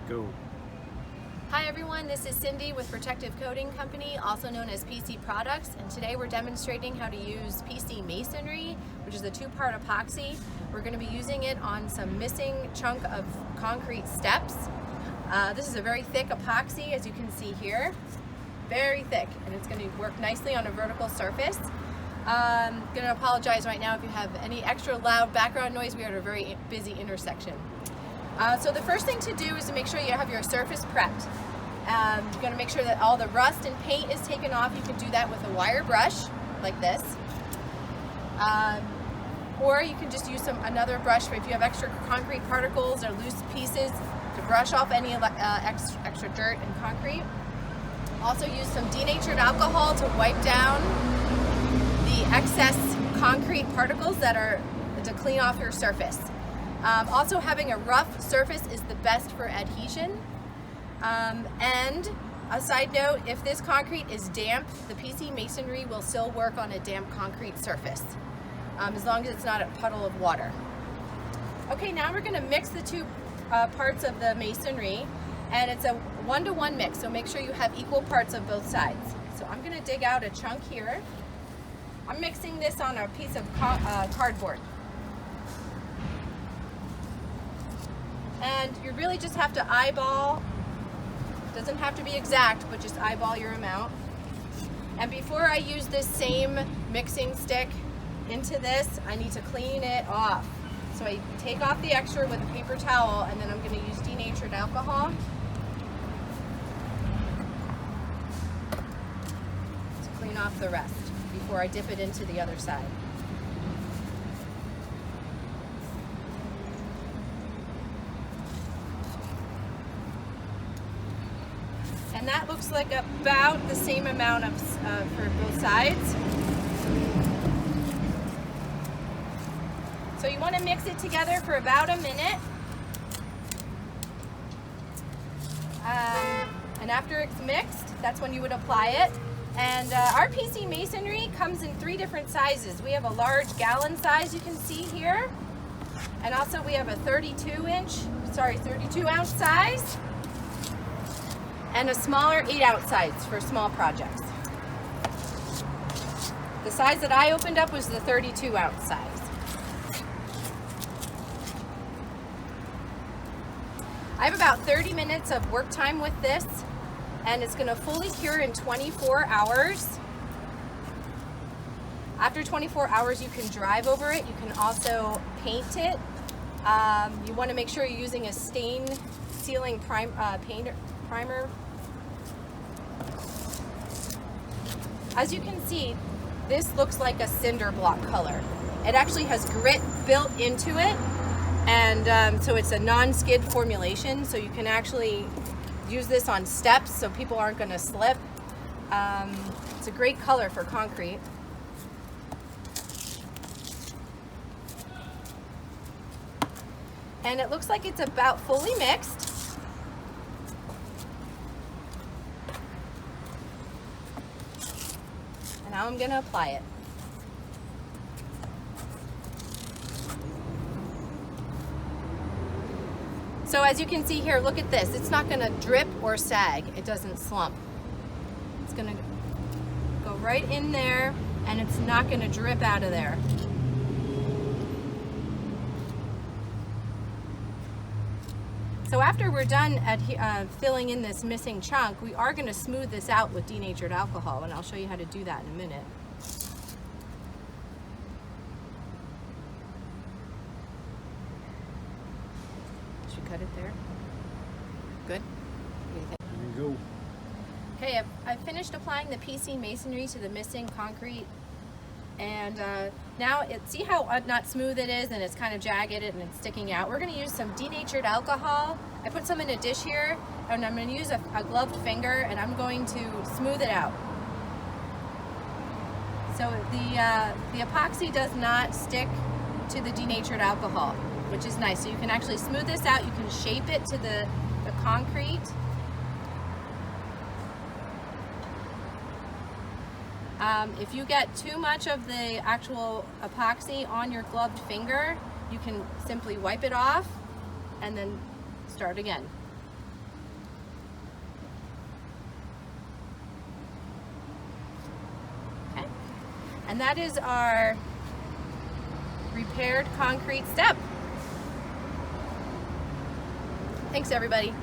Go. Hi everyone, this is Cindy with Protective Coating Company, also known as PC Products, and today we're demonstrating how to use PC Masonry, which is a two-part epoxy. We're going to be using it on some missing chunk of concrete steps. This is a very thick epoxy, as you can see here. Very thick, and it's going to work nicely on a vertical surface. I'm going to apologize right now if you have any extra loud background noise. We are at a very busy intersection. So the first thing to do is to make sure you have your surface prepped. You're going to make sure that all the rust and paint is taken off. You can do that with a wire brush like this. Or you can just use another brush if you have extra concrete particles or loose pieces to brush off any extra dirt and concrete. Also use some denatured alcohol to wipe down the excess concrete particles to clean off your surface. Also, having a rough surface is the best for adhesion. And a side note, if this concrete is damp, the PC Masonry will still work on a damp concrete surface, as long as it's not a puddle of water. Okay, now we're going to mix the two parts of the masonry, and it's a 1-to-1 mix, so make sure you have equal parts of both sides. So I'm going to dig out a chunk here. I'm mixing this on a piece of cardboard. And you really just have to eyeball, doesn't have to be exact, but just eyeball your amount. And before I use this same mixing stick into this, I need to clean it off. So I take off the extra with a paper towel, and then I'm going to use denatured alcohol to clean off the rest before I dip it into the other side. And that looks like about the same amount for both sides. So you want to mix it together for about a minute. And after it's mixed, that's when you would apply it. And our PC Masonry comes in 3 different sizes. We have a large gallon size you can see here. And also we have a 32 ounce size. And a smaller 8-ounce size for small projects. The size that I opened up was the 32-ounce size. I have about 30 minutes of work time with this, and it's going to fully cure in 24 hours. After 24 hours, you can drive over it. You can also paint it. You want to make sure you're using a stain sealing primer. As you can see, this looks like a cinder block color. It actually has grit built into it, and so it's a non-skid formulation, so you can actually use this on steps so people aren't going to slip. It's a great color for concrete. And it looks like it's about fully mixed. Now I'm going to apply it. So as you can see here, look at this. It's not going to drip or sag. It doesn't slump. It's going to go right in there, and it's not going to drip out of there. So after we're done at filling in this missing chunk, we are going to smooth this out with denatured alcohol, and I'll show you how to do that in a minute. Should cut it there. Good? And go. Okay, I've finished applying the PC Masonry to the missing concrete, and now see how not smooth it is, and it's kind of jagged and it's sticking out. We're going to use some denatured alcohol. I put some in a dish here, and I'm going to use a gloved finger, and I'm going to smooth it out. So the epoxy does not stick to the denatured alcohol, which is nice. So you can actually smooth this out. You can shape it to the concrete. If you get too much of the actual epoxy on your gloved finger, you can simply wipe it off and then start again. And that is our repaired concrete step. Thanks, everybody.